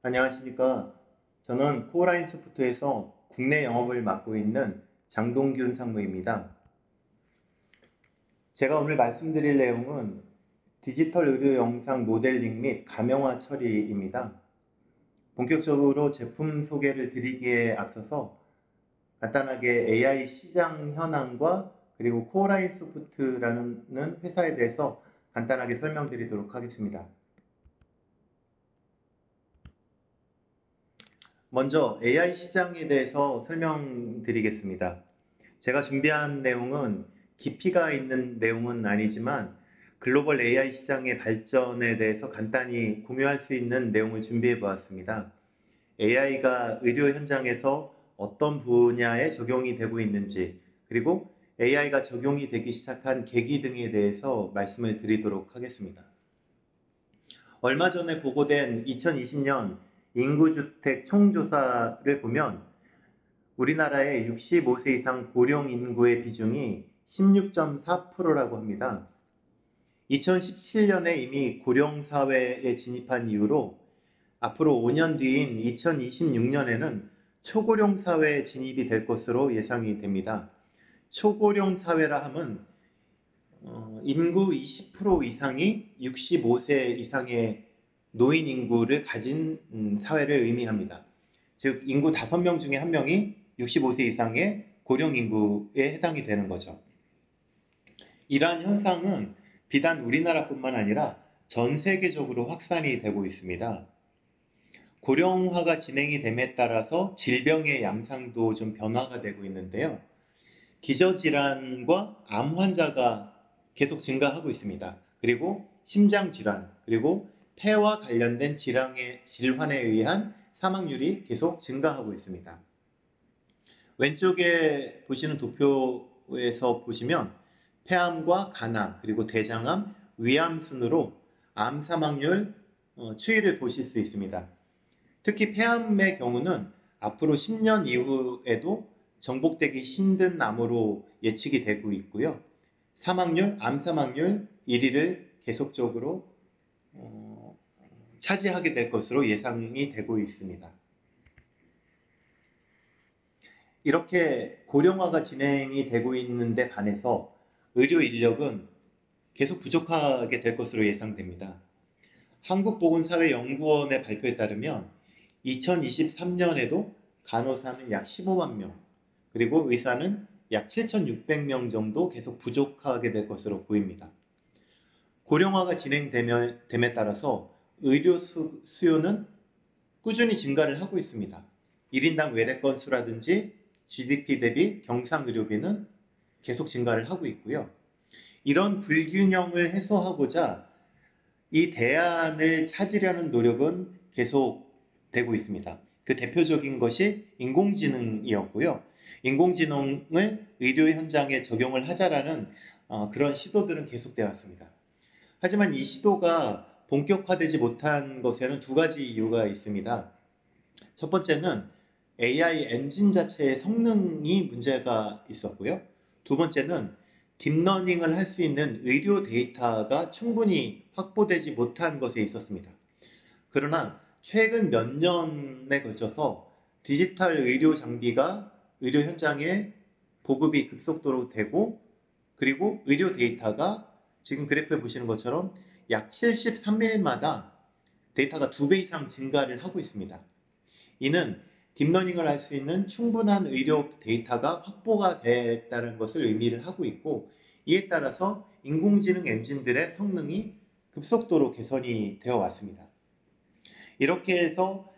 안녕하십니까. 저는 코어라인 소프트에서 국내 영업을 맡고 있는 장동균 상무입니다. 제가 오늘 말씀드릴 내용은 디지털 의료 영상 모델링 및 가명화 처리입니다. 본격적으로 제품 소개를 드리기에 앞서서 간단하게 AI 시장 현황과 그리고 코어라인 소프트라는 회사에 대해서 간단하게 설명드리도록 하겠습니다. 먼저 AI 시장에 대해서 설명드리겠습니다. 제가 준비한 내용은 깊이가 있는 내용은 아니지만 글로벌 AI 시장의 발전에 대해서 간단히 공유할 수 있는 내용을 준비해 보았습니다. AI가 의료 현장에서 어떤 분야에 적용이 되고 있는지, 그리고 AI가 적용이 되기 시작한 계기 등에 대해서 말씀을 드리도록 하겠습니다. 얼마 전에 보고된 2020년 인구주택 총조사를 보면 우리나라의 65세 이상 고령 인구의 비중이 16.4%라고 합니다. 2017년에 이미 고령사회에 진입한 이후로 앞으로 5년 뒤인 2026년에는 초고령 사회에 진입이 될 것으로 예상이 됩니다. 초고령 사회라 함은 인구 20% 이상이 65세 이상의 노인 인구를 가진 사회를 의미합니다. 즉 인구 5명 중에 1명이 65세 이상의 고령 인구에 해당이 되는 거죠. 이러한 현상은 비단 우리나라뿐만 아니라 전 세계적으로 확산이 되고 있습니다. 고령화가 진행이 됨에 따라서 질병의 양상도 좀 변화가 되고 있는데요. 기저질환과 암 환자가 계속 증가하고 있습니다. 그리고 심장질환, 그리고 폐와 관련된 질환에 의한 사망률이 계속 증가하고 있습니다. 왼쪽에 보시는 도표에서 보시면 폐암과 간암, 그리고 대장암, 위암 순으로 암 사망률 추이를 보실 수 있습니다. 특히 폐암의 경우는 앞으로 10년 이후에도 정복되기 힘든 암으로 예측이 되고 있고요. 암 사망률 1위를 계속적으로 차지하게 될 것으로 예상이 되고 있습니다. 이렇게 고령화가 진행이 되고 있는데 반해서 의료 인력은 계속 부족하게 될 것으로 예상됩니다. 한국보건사회연구원의 발표에 따르면 2023년에도 간호사는 약 15만 명, 그리고 의사는 약 7,600명 정도 계속 부족하게 될 것으로 보입니다. 고령화가 진행됨에 따라서 의료 수요는 꾸준히 증가를 하고 있습니다. 1인당 외래건 수라든지 GDP 대비 경상의료비는 계속 증가를 하고 있고요. 이런 불균형을 해소하고자 이 대안을 찾으려는 노력은 계속 되고 있습니다. 그 대표적인 것이 인공지능이었고요. 인공지능을 의료 현장에 적용을 하자라는 그런 시도들은 계속되어 왔습니다. 하지만 이 시도가 본격화되지 못한 것에는 두 가지 이유가 있습니다. 첫 번째는 AI 엔진 자체의 성능이 문제가 있었고요. 두 번째는 딥러닝을 할 수 있는 의료 데이터가 충분히 확보되지 못한 것에 있었습니다. 그러나 최근 몇 년에 걸쳐서 디지털 의료 장비가 의료 현장에 보급이 급속도로 되고, 그리고 의료 데이터가 지금 그래프에 보시는 것처럼 약 73일마다 데이터가 2배 이상 증가를 하고 있습니다. 이는 딥러닝을 할 수 있는 충분한 의료 데이터가 확보가 됐다는 것을 의미를 하고 있고, 이에 따라서 인공지능 엔진들의 성능이 급속도로 개선이 되어 왔습니다. 이렇게 해서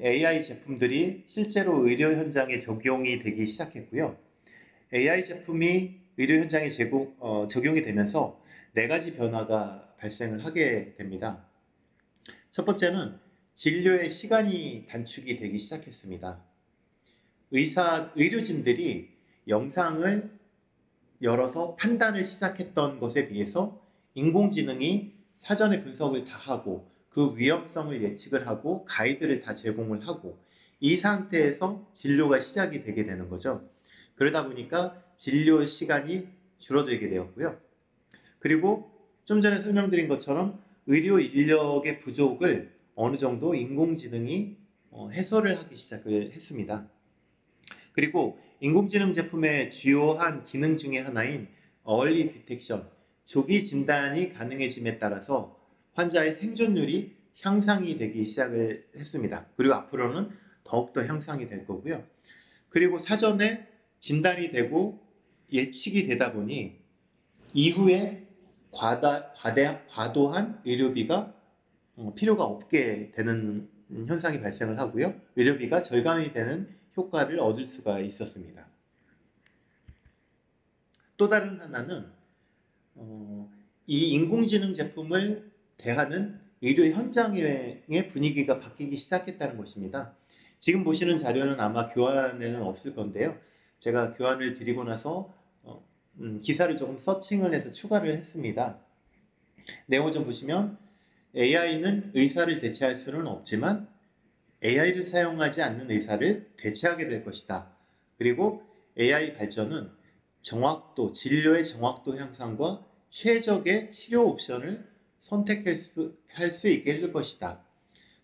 AI 제품들이 실제로 의료 현장에 적용이 되기 시작했고요. AI 제품이 의료 현장에 적용이 되면서 네 가지 변화가 발생을 하게 됩니다. 첫 번째는 진료의 시간이 단축이 되기 시작했습니다. 의료진들이 영상을 열어서 판단을 시작했던 것에 비해서 인공지능이 사전에 분석을 다 하고 그 위험성을 예측을 하고 가이드를 다 제공을 하고 이 상태에서 진료가 시작이 되게 되는 거죠. 그러다 보니까 진료 시간이 줄어들게 되었고요. 그리고 좀 전에 설명드린 것처럼 의료 인력의 부족을 어느 정도 인공지능이 해설을 하기 시작을 했습니다. 그리고 인공지능 제품의 주요한 기능 중에 하나인 얼리 디텍션, 조기 진단이 가능해짐에 따라서 환자의 생존율이 향상이 되기 시작을 했습니다. 그리고 앞으로는 더욱더 향상이 될 거고요. 그리고 사전에 진단이 되고 예측이 되다 보니 이후에 과도한 의료비가 필요가 없게 되는 현상이 발생을 하고요. 의료비가 절감이 되는 효과를 얻을 수가 있었습니다. 또 다른 하나는 이 인공지능 제품을 대하는 의료 현장의 분위기가 바뀌기 시작했다는 것입니다. 지금 보시는 자료는 아마 교환에는 없을 건데요. 제가 교환을 드리고 나서 기사를 조금 서칭을 해서 추가를 했습니다. 내용을 좀 보시면 AI는 의사를 대체할 수는 없지만 AI를 사용하지 않는 의사를 대체하게 될 것이다. 그리고 AI 발전은 진료의 정확도 향상과 최적의 치료 옵션을 선택할 수 있게 해줄 것이다.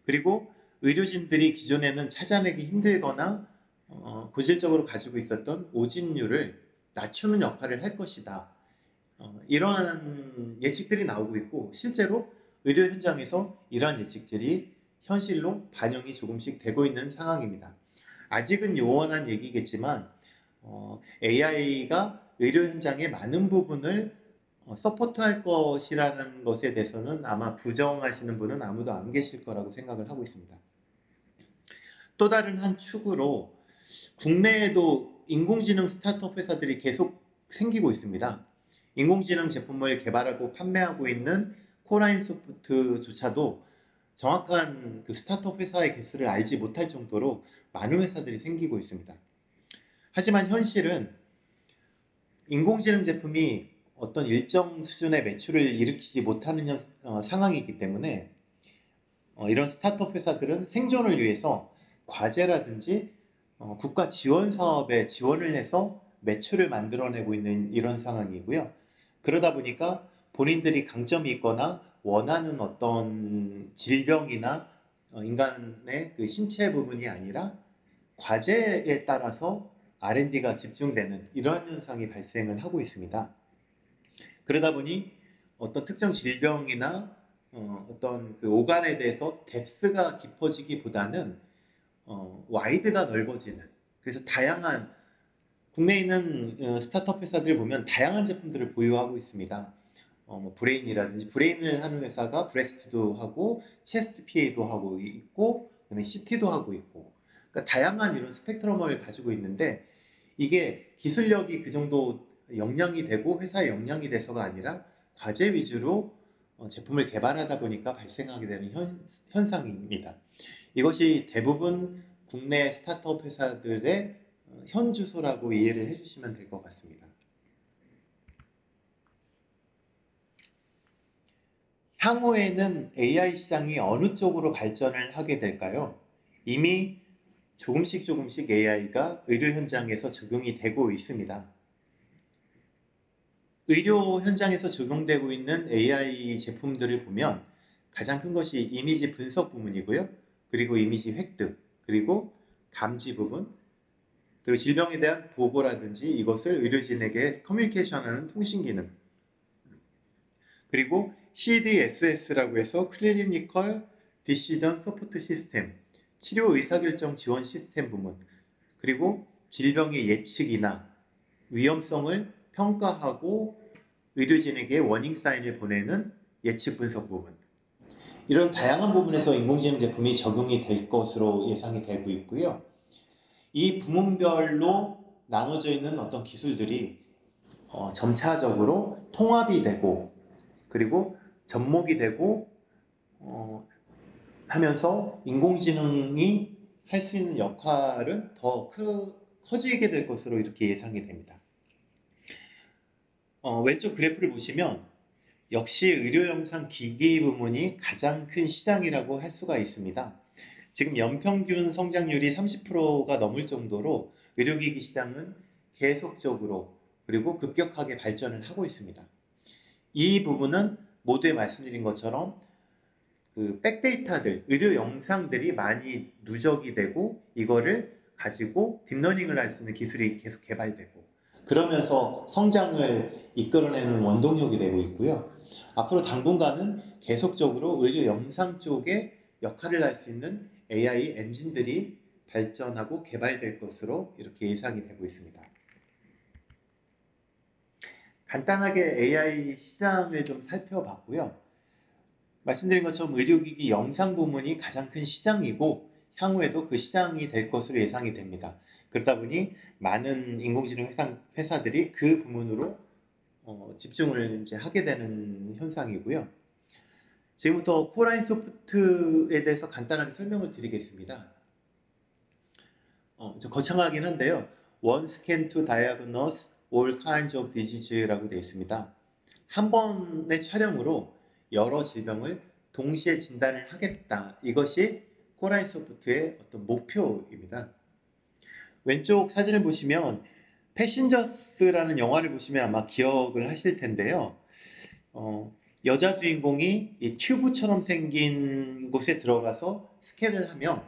그리고 의료진들이 기존에는 찾아내기 힘들거나 고질적으로 가지고 있었던 오진율을 낮추는 역할을 할 것이다. 이러한 예측들이 나오고 있고 실제로 의료 현장에서 이러한 예측들이 현실로 반영이 조금씩 되고 있는 상황입니다. 아직은 요원한 얘기겠지만 AI가 의료 현장의 많은 부분을 서포트할 것이라는 것에 대해서는 아마 부정하시는 분은 아무도 안 계실 거라고 생각을 하고 있습니다. 또 다른 한 축으로 국내에도 인공지능 스타트업 회사들이 계속 생기고 있습니다. 인공지능 제품을 개발하고 판매하고 있는 코라인소프트조차도 정확한 그 스타트업 회사의 개수를 알지 못할 정도로 많은 회사들이 생기고 있습니다. 하지만 현실은 인공지능 제품이 어떤 일정 수준의 매출을 일으키지 못하는 상황이기 때문에 이런 스타트업 회사들은 생존을 위해서 과제라든지 국가 지원 사업에 지원을 해서 매출을 만들어내고 있는 이런 상황이고요. 그러다 보니까 본인들이 강점이 있거나 원하는 어떤 질병이나 인간의 그 신체 부분이 아니라 과제에 따라서 R&D가 집중되는 이러한 현상이 발생을 하고 있습니다. 그러다 보니 어떤 특정 질병이나 어떤 그 오간에 대해서 뎁스가 깊어지기보다는 와이드가 넓어지는, 그래서 다양한 국내에 있는 스타트업 회사들 보면 다양한 제품들을 보유하고 있습니다. 브레인이라든지 브레인을 하는 회사가 브레스트도 하고 체스트 PA도 하고 있고 그다음에 CT도 하고 있고, 그러니까 다양한 이런 스펙트럼을 가지고 있는데 이게 기술력이 그 정도 역량이 되고 회사의 역량이 돼서가 아니라 과제 위주로 제품을 개발하다 보니까 발생하게 되는 현상입니다. 이것이 대부분 국내 스타트업 회사들의 현 주소라고 이해를 해주시면 될 것 같습니다. 향후에는 AI 시장이 어느 쪽으로 발전을 하게 될까요? 이미 조금씩 AI가 의료 현장에서 적용이 되고 있습니다. 의료 현장에서 적용되고 있는 AI 제품들을 보면 가장 큰 것이 이미지 분석 부분이고요. 그리고 이미지 획득, 그리고 감지 부분, 그리고 질병에 대한 보고라든지 이것을 의료진에게 커뮤니케이션하는 통신 기능, 그리고 CDSS라고 해서 클리니컬 디시전 서포트 시스템, 치료 의사결정 지원 시스템 부분, 그리고 질병의 예측이나 위험성을 평가하고 의료진에게 워닝 사인을 보내는 예측 분석 부분, 이런 다양한 부분에서 인공지능 제품이 적용이 될 것으로 예상이 되고 있고요. 이 부문별로 나눠져 있는 어떤 기술들이 점차적으로 통합이 되고 그리고 접목이 되고 하면서 인공지능이 할 수 있는 역할은 더 커지게 될 것으로 이렇게 예상이 됩니다. 왼쪽 그래프를 보시면 역시 의료영상 기기 부문이 가장 큰 시장이라고 할 수가 있습니다. 지금 연평균 성장률이 30%가 넘을 정도로 의료기기 시장은 계속적으로 그리고 급격하게 발전을 하고 있습니다. 이 부분은 모두에 말씀드린 것처럼 그 백데이터들, 의료 영상들이 많이 누적이 되고 이거를 가지고 딥러닝을 할 수 있는 기술이 계속 개발되고 그러면서 성장을 이끌어내는 원동력이 되고 있고요. 앞으로 당분간은 계속적으로 의료 영상 쪽에 역할을 할 수 있는 AI 엔진들이 발전하고 개발될 것으로 이렇게 예상이 되고 있습니다. 간단하게 AI 시장을 좀 살펴봤고요. 말씀드린 것처럼 의료기기 영상 부문이 가장 큰 시장이고 향후에도 그 시장이 될 것으로 예상이 됩니다. 그러다 보니 많은 인공지능 회사들이 그 부문으로 집중을 이제 하게 되는 현상이고요. 지금부터 코라인 소프트에 대해서 간단하게 설명을 드리겠습니다. 좀 거창하긴 한데요. One scan to diagnose all kinds of disease라고 되어 있습니다. 한 번의 촬영으로 여러 질병을 동시에 진단을 하겠다. 이것이 코라인 소프트의 어떤 목표입니다. 왼쪽 사진을 보시면 패신저스라는 영화를 보시면 아마 기억을 하실 텐데요. 여자 주인공이 이 튜브처럼 생긴 곳에 들어가서 스캔을 하면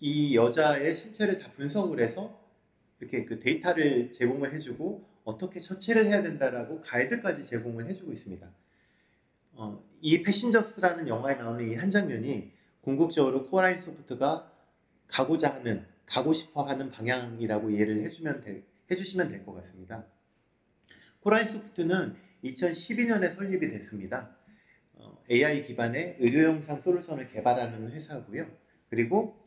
이 여자의 신체를 다 분석을 해서 이렇게 그 데이터를 제공을 해주고 어떻게 처치를 해야 된다라고 가이드까지 제공을 해주고 있습니다. 이 패신저스라는 영화에 나오는 이 한 장면이 궁극적으로 코라인 소프트가 가고 싶어 하는 방향이라고 이해를 해주시면 될 것 같습니다. 코라인 소프트는 2012년에 설립이 됐습니다. AI 기반의 의료 영상 솔루션을 개발하는 회사고요. 그리고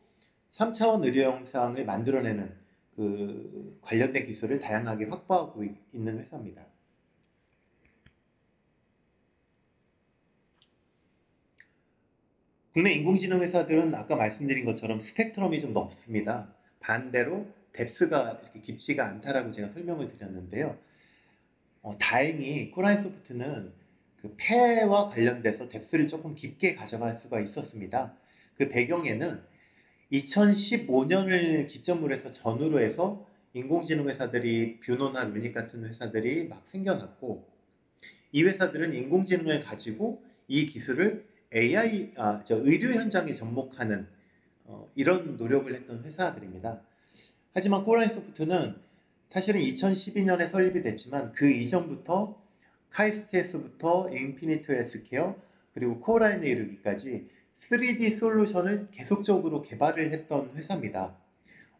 3차원 의료 영상을 만들어내는 그 관련된 기술을 다양하게 확보하고 있는 회사입니다. 국내 인공지능 회사들은 아까 말씀드린 것처럼 스펙트럼이 좀 넓습니다. 반대로 뎁스가 이렇게 깊지가 않다라고 제가 설명을 드렸는데요. 다행히 코라인 소프트는 그 폐와 관련돼서 뎁스를 조금 깊게 가져갈 수가 있었습니다. 그 배경에는 2015년을 기점으로 해서 전후로 해서 인공지능 회사들이 뷰노나 루닉 같은 회사들이 막 생겨났고 이 회사들은 인공지능을 가지고 이 기술을 의료 현장에 접목하는 이런 노력을 했던 회사들입니다. 하지만 코라인 소프트는 사실은 2012년에 설립이 됐지만 그 이전부터 카이스트에서부터 인피니트 헬스케어 그리고 코라인에 이르기까지 3D 솔루션을 계속적으로 개발을 했던 회사입니다.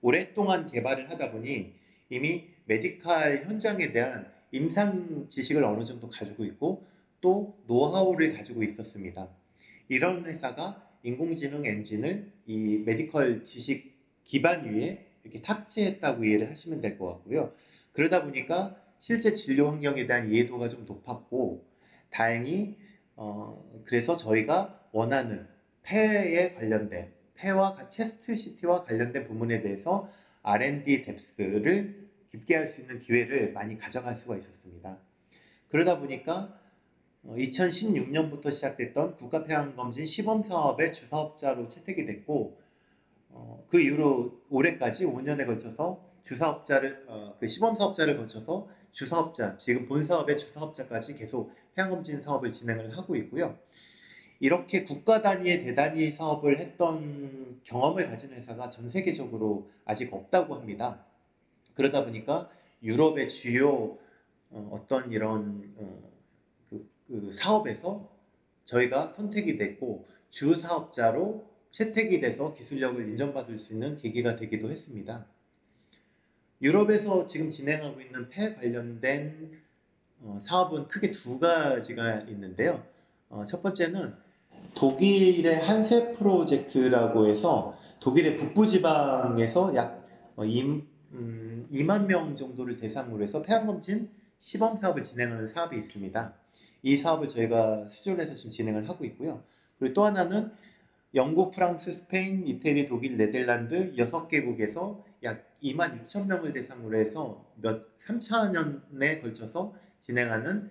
오랫동안 개발을 하다 보니 이미 메디칼 현장에 대한 임상 지식을 어느 정도 가지고 있고 또 노하우를 가지고 있었습니다. 이런 회사가 인공지능 엔진을 이 메디컬 지식 기반 위에 이렇게 탑재했다고 이해를 하시면 될 것 같고요. 그러다 보니까 실제 진료 환경에 대한 이해도가 좀 높았고 다행히 그래서 저희가 원하는 폐와 체스트 CT와 관련된 부분에 대해서 R&D 뎁스를 깊게 할 수 있는 기회를 많이 가져갈 수가 있었습니다. 그러다 보니까 2016년부터 시작됐던 국가폐암검진 시범사업의 주사업자로 채택이 됐고 그 이후로 올해까지 5년에 걸쳐서 그 시범사업자를 거쳐서 지금 본사업의 주사업자까지 계속 폐암검진 사업을 진행을 하고 있고요. 이렇게 국가 단위의 대단위 사업을 했던 경험을 가진 회사가 전 세계적으로 아직 없다고 합니다. 그러다 보니까 유럽의 주요 어떤 이런 그 사업에서 저희가 선택이 됐고 주 사업자로 채택이 돼서 기술력을 인정받을 수 있는 계기가 되기도 했습니다. 유럽에서 지금 진행하고 있는 폐 관련된 사업은 크게 두 가지가 있는데요. 첫 번째는 독일의 한세 프로젝트라고 해서 독일의 북부지방에서 약 2만 명 정도를 대상으로 해서 폐암검진 시범 사업을 진행하는 사업이 있습니다. 이 사업을 저희가 수주를 해서 지금 진행을 하고 있고요. 그리고 또 하나는 영국, 프랑스, 스페인, 이태리, 독일, 네덜란드 6개국에서 약 2만 6천 명을 대상으로 해서 3차년에 걸쳐서 진행하는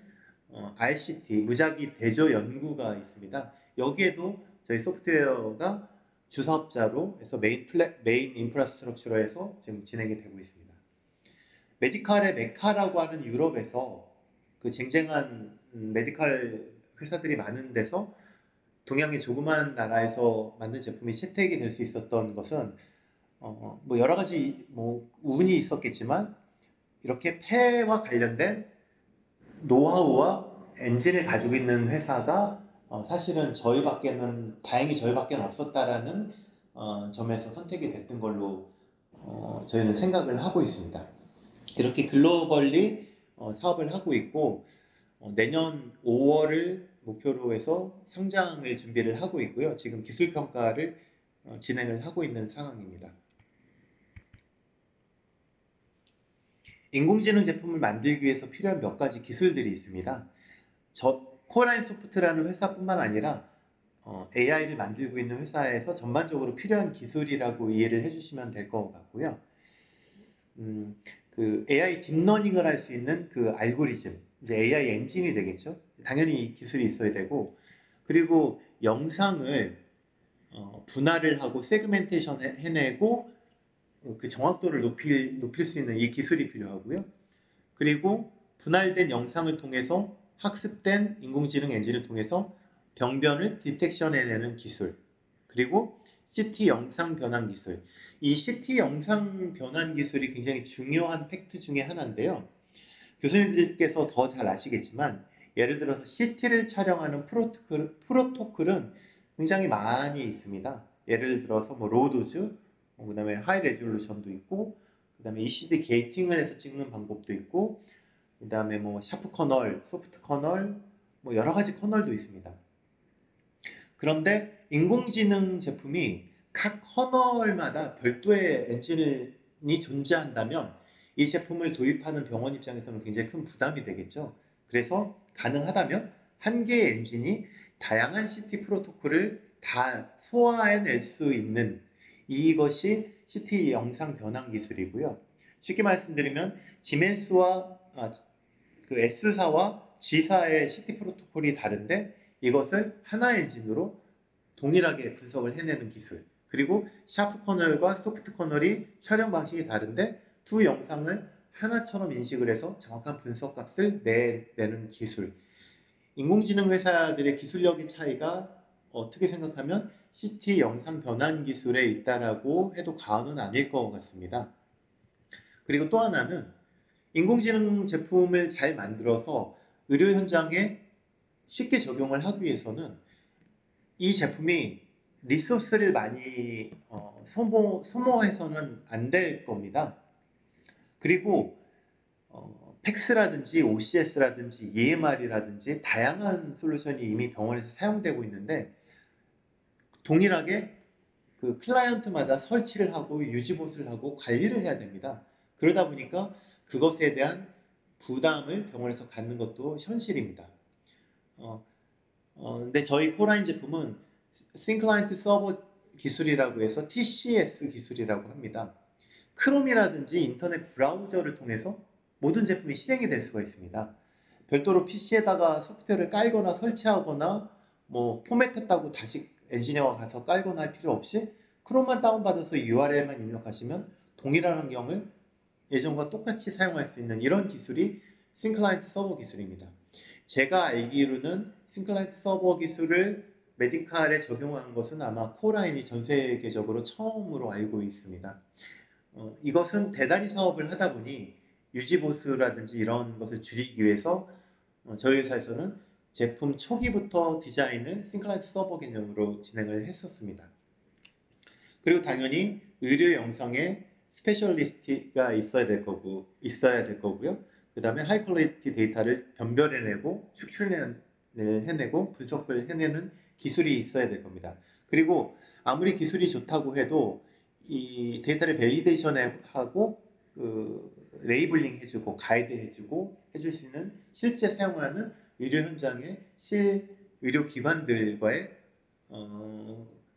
RCT, 무작위 대조 연구가 있습니다. 여기에도 저희 소프트웨어가 주사업자로 해서 메인 인프라스트럭처로 해서 지금 진행이 되고 있습니다. 메디칼의 메카라고 하는 유럽에서 그 쟁쟁한 메디칼 회사들이 많은 데서 동양의 조그만 나라에서 만든 제품이 채택이 될 수 있었던 것은 뭐 여러 가지 뭐 운이 있었겠지만 이렇게 폐와 관련된 노하우와 엔진을 가지고 있는 회사가 사실은 다행히 저희밖에 없었다라는 점에서 선택이 됐던 걸로 저희는 생각을 하고 있습니다. 이렇게 글로벌리 사업을 하고 있고 내년 5월을 목표로 해서 상장을 준비를 하고 있고요. 지금 기술 평가를 진행을 하고 있는 상황입니다. 인공지능 제품을 만들기 위해서 필요한 몇 가지 기술들이 있습니다. 코어라인 소프트라는 회사뿐만 아니라 AI를 만들고 있는 회사에서 전반적으로 필요한 기술이라고 이해를 해주시면 될 것 같고요. 그 AI 딥러닝을 할 수 있는 그 알고리즘, 이제 AI 엔진이 되겠죠. 당연히 이 기술이 있어야 되고, 그리고 영상을 분할을 하고 세그멘테이션 해내고 그 정확도를 높일 수 있는 이 기술이 필요하고요. 그리고 분할된 영상을 통해서 학습된 인공지능 엔진을 통해서 병변을 디텍션해내는 기술, 그리고 CT 영상 변환 기술. 이 CT 영상 변환 기술이 굉장히 중요한 팩트 중에 하나인데요. 교수님들께서 더 잘 아시겠지만 예를 들어서 CT를 촬영하는 프로토콜은 굉장히 많이 있습니다. 예를 들어서 뭐 로도즈, 그 다음에 하이 레졸루션도 있고, 그 다음에 ECD 게이팅을 해서 찍는 방법도 있고, 그 다음에 뭐 샤프 커널, 소프트 커널, 뭐 여러 가지 커널도 있습니다. 그런데 인공지능 제품이 각 커널마다 별도의 엔진이 존재한다면 이 제품을 도입하는 병원 입장에서는 굉장히 큰 부담이 되겠죠. 그래서 가능하다면 한 개의 엔진이 다양한 CT 프로토콜을 다 소화해낼 수 있는 이것이 CT 영상 변환 기술이고요. 쉽게 말씀드리면 그 S사와 G사의 CT 프로토콜이 다른데 이것을 하나의 엔진으로 동일하게 분석을 해내는 기술, 그리고 샤프 커널과 소프트 커널이 촬영 방식이 다른데 두 영상을 하나처럼 인식을 해서 정확한 분석 값을 내는 기술. 인공지능 회사들의 기술력의 차이가 어떻게 생각하면 CT 영상 변환 기술에 있다라고 해도 과언은 아닐 것 같습니다. 그리고 또 하나는 인공지능 제품을 잘 만들어서 의료 현장에 쉽게 적용을 하기 위해서는 이 제품이 리소스를 많이 소모해서는 안 될 겁니다. 그리고 팩스라든지 OCS라든지 EMR이라든지 다양한 솔루션이 이미 병원에서 사용되고 있는데 동일하게 그 클라이언트마다 설치를 하고 유지보수를 하고 관리를 해야 됩니다. 그러다 보니까 그것에 대한 부담을 병원에서 갖는 것도 현실입니다. 근데 저희 코라인 제품은 Synclient 서버 기술이라고 해서 TCS 기술이라고 합니다. 크롬이라든지 인터넷 브라우저를 통해서 모든 제품이 실행이 될 수가 있습니다. 별도로 PC에다가 소프트웨어를 깔거나 설치하거나 뭐 포맷했다고 다시 엔지니어가 가서 깔거나 할 필요 없이 크롬만 다운받아서 URL만 입력하시면 동일한 환경을 예전과 똑같이 사용할 수 있는 이런 기술이 Synclient 서버 기술입니다. 제가 알기로는 Synclient 서버 기술을 메디칼에 적용한 것은 아마 코라인이 전 세계적으로 처음으로 알고 있습니다. 이것은 대단히 사업을 하다 보니 유지보수라든지 이런 것을 줄이기 위해서 저희 회사에서는 제품 초기부터 디자인을 Synclient 서버 개념으로 진행을 했었습니다. 그리고 당연히 의료 영상에 스페셜리스트가 있어야 될 거고요. 그 다음에 하이 퀄리티 데이터를 변별해내고 해내고 분석을 해내는 기술이 있어야 될 겁니다. 그리고 아무리 기술이 좋다고 해도 이 데이터를 밸리데이션하고 레이블링 해주고 가이드 해주고 해줄 수 있는 실제 사용하는 의료 현장의 의료기관들과의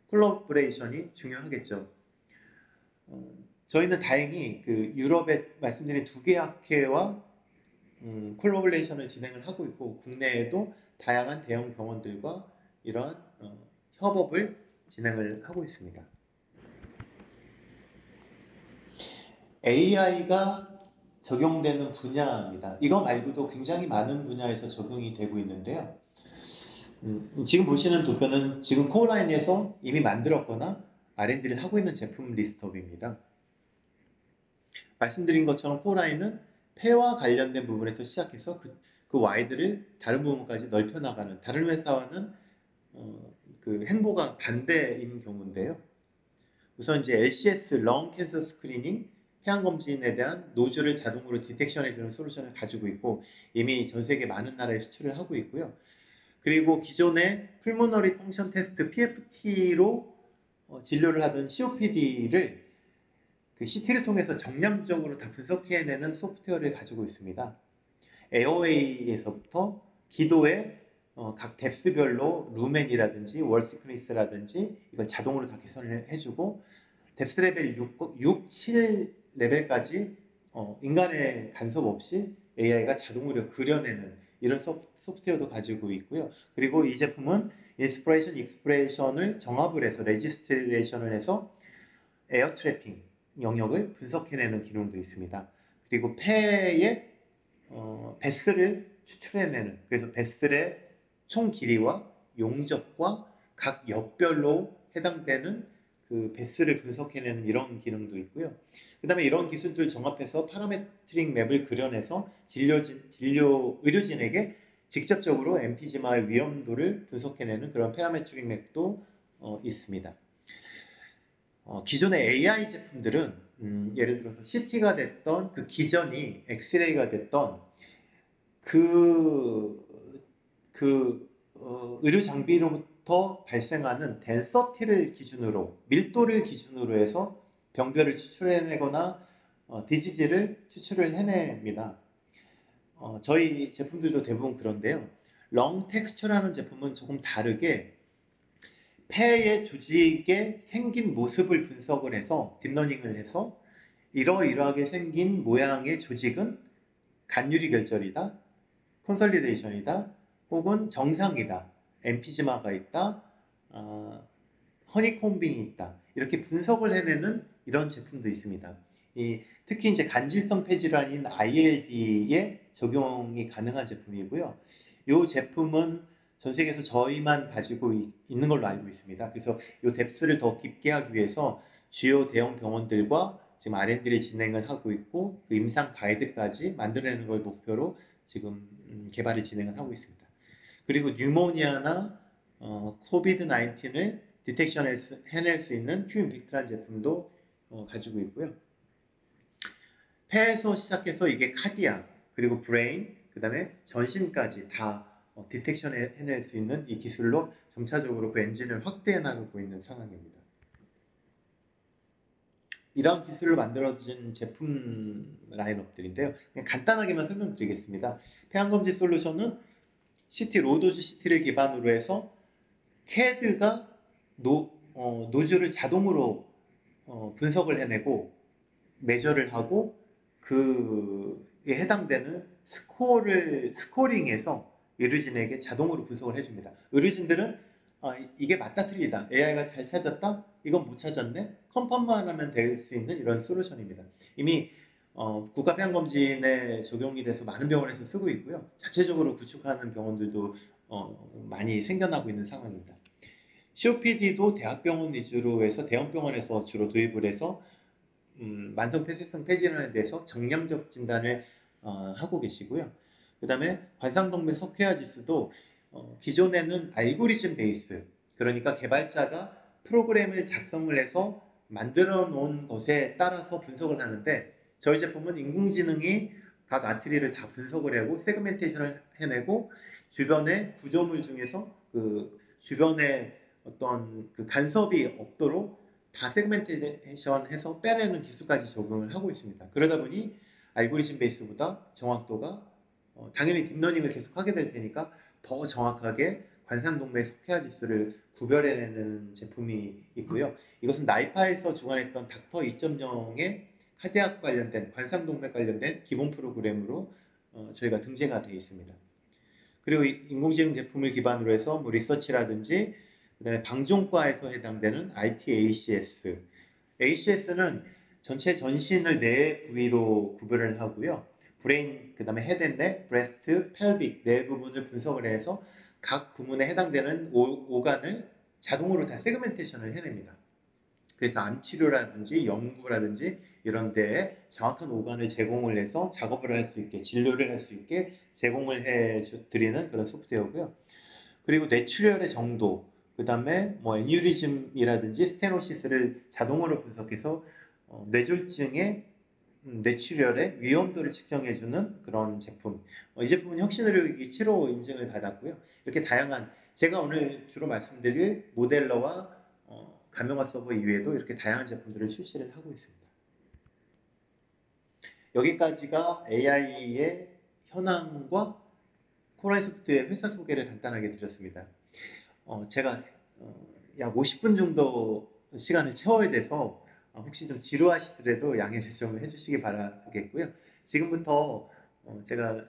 콜라보레이션이 중요하겠죠. 저희는 다행히 그 유럽에 말씀드린 2개 학회와 콜라보레이션을 진행을 하고 있고 국내에도 다양한 대형 병원들과 이러한 협업을 진행을 하고 있습니다. AI가 적용되는 분야입니다. 이거 말고도 굉장히 많은 분야에서 적용이 되고 있는데요. 지금 보시는 도표는 지금 코어라인에서 이미 만들었거나 R&D를 하고 있는 제품 리스트업입니다. 말씀드린 것처럼 코어라인은 폐와 관련된 부분에서 시작해서 그 와이드를 다른 부분까지 넓혀 나가는, 다른 회사와는 그 행보가 반대인 경우인데요. 우선 이제 LCS, 렁 캔서 스크리닝, 폐암 검진에 대한 노즐을 자동으로 디텍션해주는 솔루션을 가지고 있고 이미 전 세계 많은 나라에 수출을 하고 있고요. 그리고 기존의 풀모너리 펑션 테스트 PFT로 진료를 하던 COPD를 그 CT를 통해서 정량적으로 다 분석해내는 소프트웨어를 가지고 있습니다. 에어웨이에서부터 기도의 각 뎁스별로 루멘이라든지 월시크니스라든지 이걸 자동으로 다 개선을 해주고 뎁스 레벨 6, 7 레벨까지 인간의 간섭 없이 AI가 자동으로 그려내는 이런 소프트웨어도 가지고 있고요. 그리고 이 제품은 인스피레이션, 익스프레이션을 정합을 해서 레지스트레이션을 해서 에어 트래핑 영역을 분석해내는 기능도 있습니다. 그리고 폐의 베스를 추출해내는, 그래서 베스의 총 길이와 용접과 각 역별로 해당되는 그 베스를 분석해내는 이런 기능도 있고요. 그 다음에 이런 기술들을 정합해서 파라메트릭 맵을 그려내서 의료진에게 직접적으로 엠피지마의 위험도를 분석해내는 그런 파라메트릭 맵도 있습니다. 기존의 AI 제품들은 예를 들어서 CT가 됐던 그 기전이 엑스레이가 됐던 의료 장비로부터 발생하는 덴서티를 기준으로, 밀도를 기준으로 해서 병별을 추출해내거나 디지즈를 추출을 해냅니다. 저희 제품들도 대부분 그런데요. 렁 텍스처라는 제품은 조금 다르게 폐의 조직에 생긴 모습을 분석을 해서 딥러닝을 해서 이러이러하게 생긴 모양의 조직은 간유리 결절이다, 콘솔리데이션이다, 혹은 정상이다, 엠피즈마가 있다, 허니콤빙이 있다, 이렇게 분석을 해내는 이런 제품도 있습니다. 특히 이제 간질성 폐질환인 ILD에 적용이 가능한 제품이고요. 이 제품은 전 세계에서 저희만 가지고 있는 걸로 알고 있습니다. 그래서 이 뎁스를 더 깊게 하기 위해서 주요 대형 병원들과 지금 R&D를 진행을 하고 있고 그 임상 가이드까지 만들어내는 걸 목표로 지금 개발을 진행을 하고 있습니다. 그리고 뉴모니아나 코비드 19을 디텍션 해낼 수 있는 큐임팩트라는 제품도 가지고 있고요. 폐에서 시작해서 이게 카디아, 그리고 브레인, 그 다음에 전신까지 다 디텍션 해낼 수 있는 이 기술로 점차적으로 그 엔진을 확대해 나가고 있는 상황입니다. 이런 기술로 만들어진 제품 라인업들인데요. 그냥 간단하게만 설명드리겠습니다. 폐암검진 솔루션은 CT, 로도즈 CT를 기반으로 해서 CAD가 노즐을 자동으로 분석을 해내고 매저를 하고 그에 해당되는 스코링해서 의료진에게 자동으로 분석을 해줍니다. 의료진들은 이게 맞다 틀리다, AI가 잘 찾았다, 이건 못 찾았네, 컨펌만 하면 될 수 있는 이런 솔루션입니다. 이미 국가폐암검진에 적용이 돼서 많은 병원에서 쓰고 있고요. 자체적으로 구축하는 병원들도 많이 생겨나고 있는 상황입니다. COPD도 대학병원 위주로 해서 대형병원에서 주로 도입을 해서 만성폐쇄성 폐질환에 대해서 정량적 진단을 하고 계시고요. 그 다음에 관상동맥 석회화 지수도 기존에는 알고리즘 베이스, 그러니까 개발자가 프로그램을 작성을 해서 만들어 놓은 것에 따라서 분석을 하는데 저희 제품은 인공지능이 각 아트리를 다 분석을 하고 세그멘테이션을 해내고 주변의 구조물 중에서 그 주변에 어떤 그 간섭이 없도록 다 세그멘테이션 해서 빼내는 기술까지 적용을 하고 있습니다. 그러다 보니 알고리즘 베이스보다 정확도가 당연히 딥러닝을 계속 하게 될 테니까 더 정확하게 관상동맥 석회화 지수를 구별해내는 제품이 있고요. 이것은 나이파에서 주관했던 닥터 2.0의 카디악 관련된 관상동맥 관련된 기본 프로그램으로 저희가 등재가 되어 있습니다. 그리고 인공지능 제품을 기반으로 해서 뭐 리서치라든지 그다음에 방종과에서 해당되는 RT-ACS. ACS는 전체 전신을 네 부위로 구별을 하고요. 브레인, 그 다음에 헤드 앤 넥, 브레스트, 펠빅 네 부분을 분석을 해서 각 부문에 해당되는 오간을 자동으로 다 세그멘테이션을 해냅니다. 그래서 암치료라든지 연구라든지 이런 데에 정확한 오간을 제공을 해서 작업을 할 수 있게, 진료를 할 수 있게 제공을 해 드리는 그런 소프트웨어고요. 그리고 뇌출혈의 정도, 그 다음에 뭐 애뉴리즘이라든지 스테노시스를 자동으로 분석해서 뇌졸중의 뇌출혈의 위험도를 측정해주는 그런 제품. 이 제품은 혁신의료기기 7호 인증을 받았고요. 이렇게 다양한, 제가 오늘 주로 말씀드릴 모델러와 가명화 서버 이외에도 이렇게 다양한 제품들을 출시를 하고 있습니다. 여기까지가 AI의 현황과 코라이소프트의 회사 소개를 간단하게 드렸습니다. 제가 약 50분 정도 시간을 채워야 돼서 혹시 좀 지루하시더라도 양해를 좀 해주시기 바라겠고요. 지금부터 제가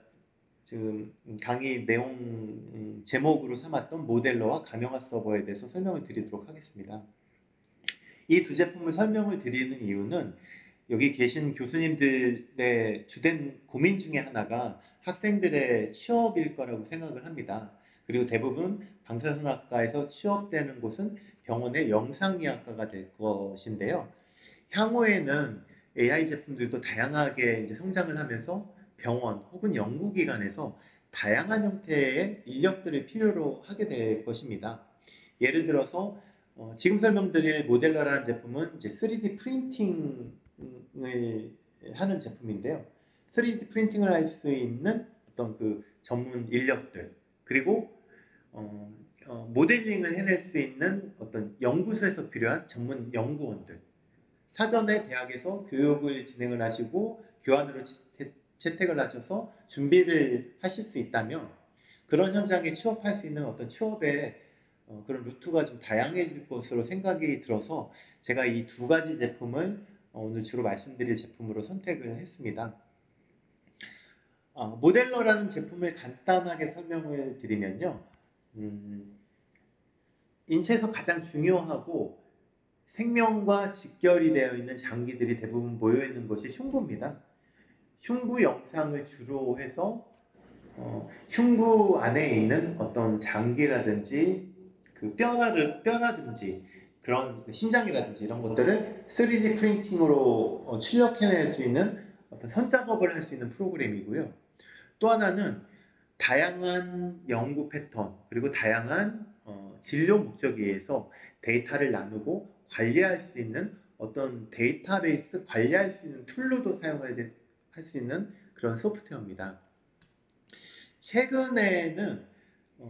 지금 강의 내용 제목으로 삼았던 모델러와 가명화 서버에 대해서 설명을 드리도록 하겠습니다. 이 두 제품을 설명을 드리는 이유는 여기 계신 교수님들의 주된 고민 중에 하나가 학생들의 취업일 거라고 생각을 합니다. 그리고 대부분 방사선학과에서 취업되는 곳은 병원의 영상의학과가 될 것인데요. 향후에는 AI 제품들도 다양하게 이제 성장을 하면서 병원 혹은 연구기관에서 다양한 형태의 인력들을 필요로 하게 될 것입니다. 예를 들어서 지금 설명드릴 모델러라는 제품은 이제 3D 프린팅을 하는 제품인데요. 3D 프린팅을 할 수 있는 어떤 그 전문 인력들, 그리고 모델링을 해낼 수 있는 어떤 연구소에서 필요한 전문 연구원들, 사전에 대학에서 교육을 진행을 하시고 교환으로 채택을 하셔서 준비를 하실 수 있다면 그런 현장에 취업할 수 있는 어떤 취업의 그런 루트가 좀 다양해질 것으로 생각이 들어서 제가 이 두 가지 제품을 오늘 주로 말씀드릴 제품으로 선택을 했습니다. 모델러라는 제품을 간단하게 설명을 드리면요. 인체에서 가장 중요하고 생명과 직결이 되어 있는 장기들이 대부분 모여 있는 것이 흉부입니다. 흉부 영상을 주로 해서 흉부 안에 있는 어떤 장기라든지 그 뼈라든지 그런 심장이라든지 이런 것들을 3D 프린팅으로 출력해낼 수 있는 어떤 선작업을 할 수 있는 프로그램이고요. 또 하나는 다양한 연구 패턴 그리고 다양한 진료 목적에 의해서 데이터를 나누고 관리할 수 있는 어떤 데이터베이스 관리할 수 있는 툴로도 사용할 수 있는 그런 소프트웨어입니다. 최근에는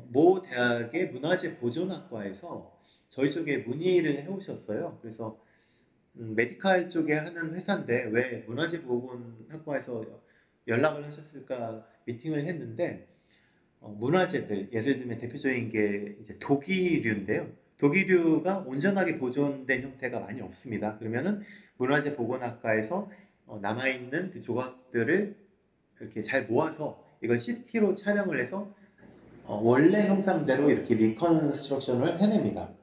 모 대학의 문화재 보존학과에서 저희 쪽에 문의를 해오셨어요. 그래서 메디칼 쪽에 하는 회사인데 왜 문화재 보존학과에서 연락을 하셨을까 미팅을 했는데 문화재들 예를 들면 대표적인 게 이제 도기류인데요. 도기류가 온전하게 보존된 형태가 많이 없습니다. 그러면은 문화재 보건학과에서 남아있는 그 조각들을 이렇게 잘 모아서 이걸 CT로 촬영을 해서 원래 형상대로 이렇게 리컨스트럭션을 해냅니다.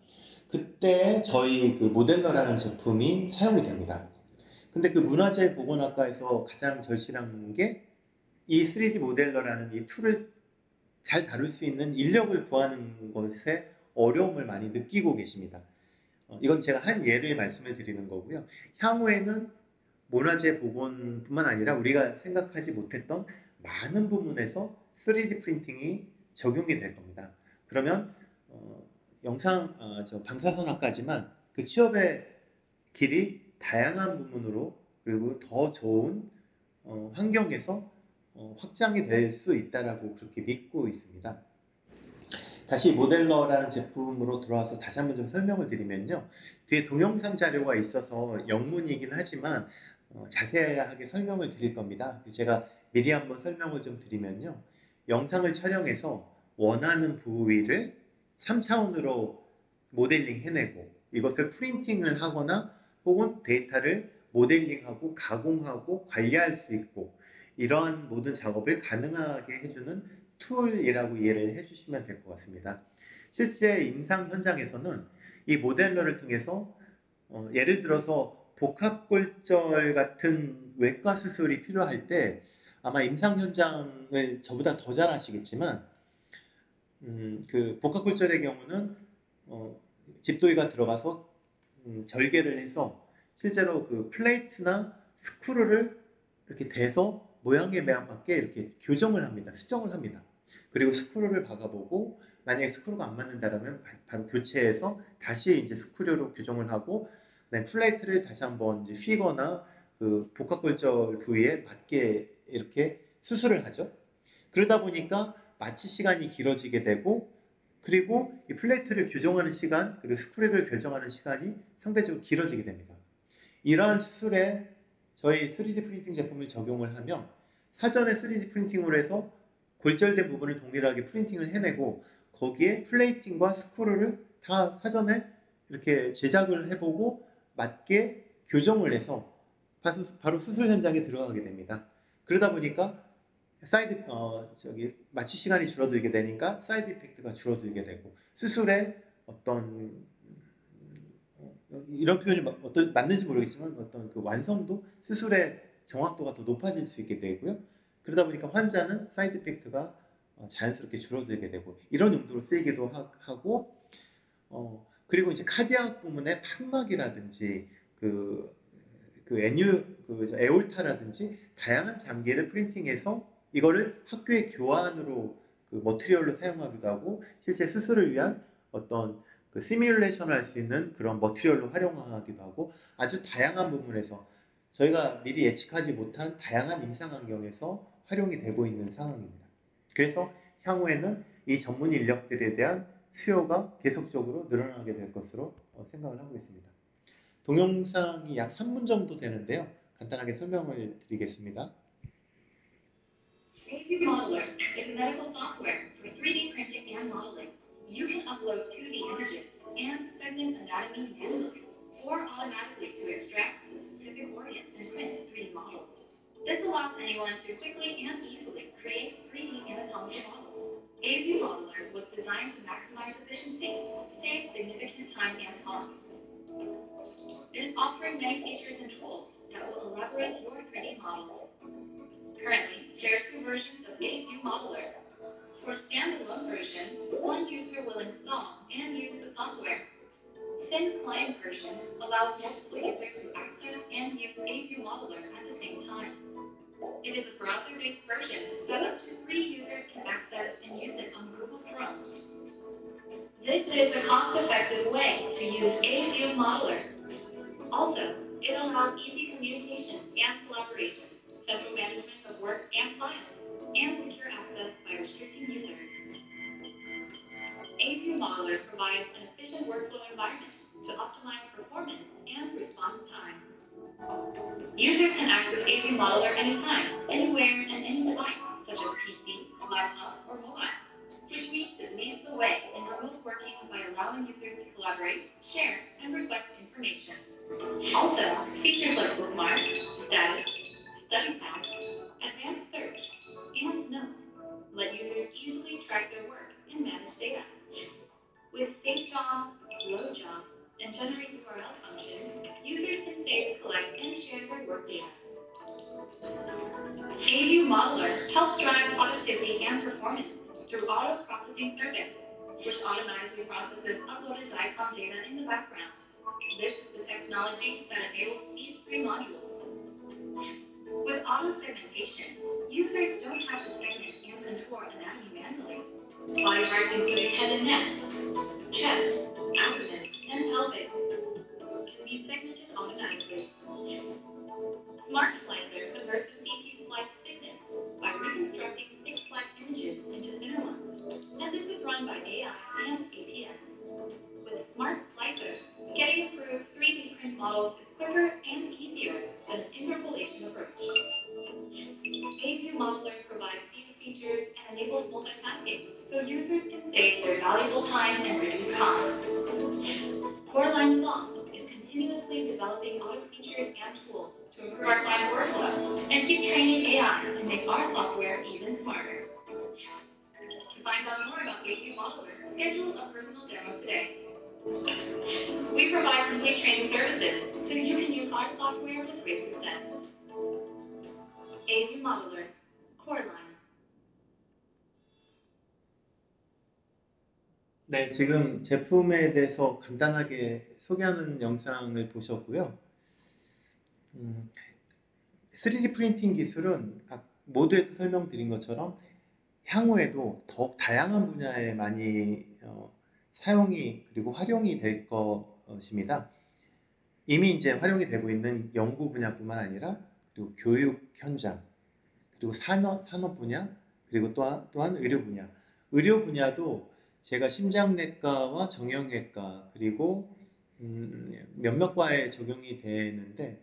그때 저희 그 모델러라는 제품이 사용이 됩니다. 근데 그 문화재 보건학과에서 가장 절실한 게 이 3D 모델러라는 이 툴을 잘 다룰 수 있는 인력을 구하는 것에 어려움을 많이 느끼고 계십니다. 이건 제가 한 예를 말씀을 드리는 거고요. 향후에는 문화재 복원뿐만 아니라 우리가 생각하지 못했던 많은 부분에서 3D 프린팅이 적용이 될 겁니다. 그러면 방사선학까지만 그 취업의 길이 다양한 부분으로 그리고 더 좋은 환경에서 확장이 될 수 있다라고 그렇게 믿고 있습니다. 다시 모델러라는 제품으로 돌아와서 다시 한번 좀 설명을 드리면요. 뒤에 동영상 자료가 있어서 영문이긴 하지만 자세하게 설명을 드릴 겁니다. 제가 미리 한번 설명을 좀 드리면요. 영상을 촬영해서 원하는 부위를 3차원으로 모델링 해내고 이것을 프린팅을 하거나 혹은 데이터를 모델링하고 가공하고 관리할 수 있고 이러한 모든 작업을 가능하게 해주는 툴이라고 이해를 해주시면 될 것 같습니다. 실제 임상 현장에서는 이 모델러를 통해서 예를 들어서 복합골절 같은 외과 수술이 필요할 때 아마 임상 현장을 저보다 더 잘 아시겠지만 그 복합골절의 경우는 집도의가 들어가서 절개를 해서 실제로 그 플레이트나 스크루를 이렇게 대서 모양에 맞게 이렇게 교정을 합니다. 수정을 합니다. 그리고 스크루를 박아보고 만약에 스크루가 안 맞는다면 바로 교체해서 다시 이제 스크류로 교정을 하고 플레이트를 다시 한번 이제 휘거나 그 복합골절 부위에 맞게 이렇게 수술을 하죠. 그러다 보니까 마취 시간이 길어지게 되고 그리고 이 플레이트를 교정하는 시간 그리고 스크류를 결정하는 시간이 상대적으로 길어지게 됩니다. 이러한 수술에 저희 3D 프린팅 제품을 적용을 하면 사전에 3D 프린팅을 해서 골절된 부분을 동일하게 프린팅을 해내고 거기에 플레이팅과 스크류를 다 사전에 이렇게 제작을 해보고 맞게 교정을 해서 바로 수술 현장에 들어가게 됩니다. 그러다 보니까 마취 시간이 줄어들게 되니까 사이드 이펙트가 줄어들게 되고 수술에 어떤 이런 표현이 맞는지 모르겠지만 어떤 그 완성도, 수술의 정확도가 더 높아질 수 있게 되고요. 그러다 보니까 환자는 사이드 이펙트가 자연스럽게 줄어들게 되고 이런 용도로 쓰이기도 하고 그리고 이제 카디악 부문의 판막이라든지 에올타라든지 다양한 장기를 프린팅해서 이거를 학교의 교환으로 그 머티리얼로 사용하기도 하고 실제 수술을 위한 어떤 그 시뮬레이션을 할 수 있는 그런 머티리얼로 활용하기도 하고 아주 다양한 부분에서 저희가 미리 예측하지 못한 다양한 임상 환경에서 활용이 되고 있는 상황입니다. 그래서 향후에는 이 전문 인력들에 대한 수요가 계속적으로 늘어나게 될 것으로 생각을 하고 있습니다. 동영상이 약 3분 정도 되는데요. 간단하게 설명을 드리겠습니다. AView Modeler is medical software for 3D printing and modeling. You can upload 2D images and segment anatomy manually or automatically to extract the specific organ and print 3D models. This allows anyone to quickly and easily create 3D anatomical models. AView Modeler was designed to maximize efficiency, save significant time and cost. It is offering many features and tools that will elaborate your 3D models. Currently, there are 2 versions of AView Modeler. For standalone version, one user will install and use the software. Thin client version allows multiple users to access and use AView Modeler at the same time. It is a browser-based version that up to 3 users can access and use it on Google Chrome. This is a cost-effective way to use AView Modeler. Also, it allows easy communication and collaboration, central management of works and files, and secure access by restricting users. AView Modeler provides an efficient workflow environment to optimize performance and response time. Users can access AView Modeler anytime, anywhere, and any device, such as PC, laptop, or mobile, which means it leads the way in remote working by allowing users to collaborate, share, and request information. Also, features like bookmark, status, study tab, advanced search, and note let users easily track their work and manage data. With Save Job, Load Job, and Generate URL functions, users can save, collect, and share their work data. AView Modeler helps drive productivity and performance through Auto Processing Service, which automatically processes uploaded DICOM data in the background. This is the technology that enables these 3 modules. With auto segmentation, users don't have to segment and contour anatomy manually. Body parts including head and neck, chest, abdomen, and pelvic can be segmented automatically. Smart Slicer converts the CT slice thickness by reconstructing thick slice images into thinner ones, and this is run by AI and APS. With Smart Slicer, getting approved 3D print models is quicker and easier than an interpolation approach. AView Modeler provides these features and enables multitasking, so users can save their valuable time and reduce costs. Coreline Soft is continuously developing auto features and tools to improve our clients' workflow and keep training AI to make our software even smarter. To find out more about AView Modeler, schedule a personal demo today. We provide complete training services, so you can use our software with great success. AView Modeler, Coreline. 네, 지금 제품에 대해서 간단하게 소개하는 영상을 보셨고요. 음, 3D 프린팅 기술은 모두에서 설명드린 것처럼 향후에도 더욱 다양한 분야에 많이 사용이 그리고 활용이 될 것입니다. 이미 이제 활용이 되고 있는 연구 분야뿐만 아니라 그리고 교육 현장, 그리고 산업 분야, 그리고 또한 의료 분야. 의료 분야도 제가 심장내과와 정형외과 그리고 몇몇 과에 적용이 되는데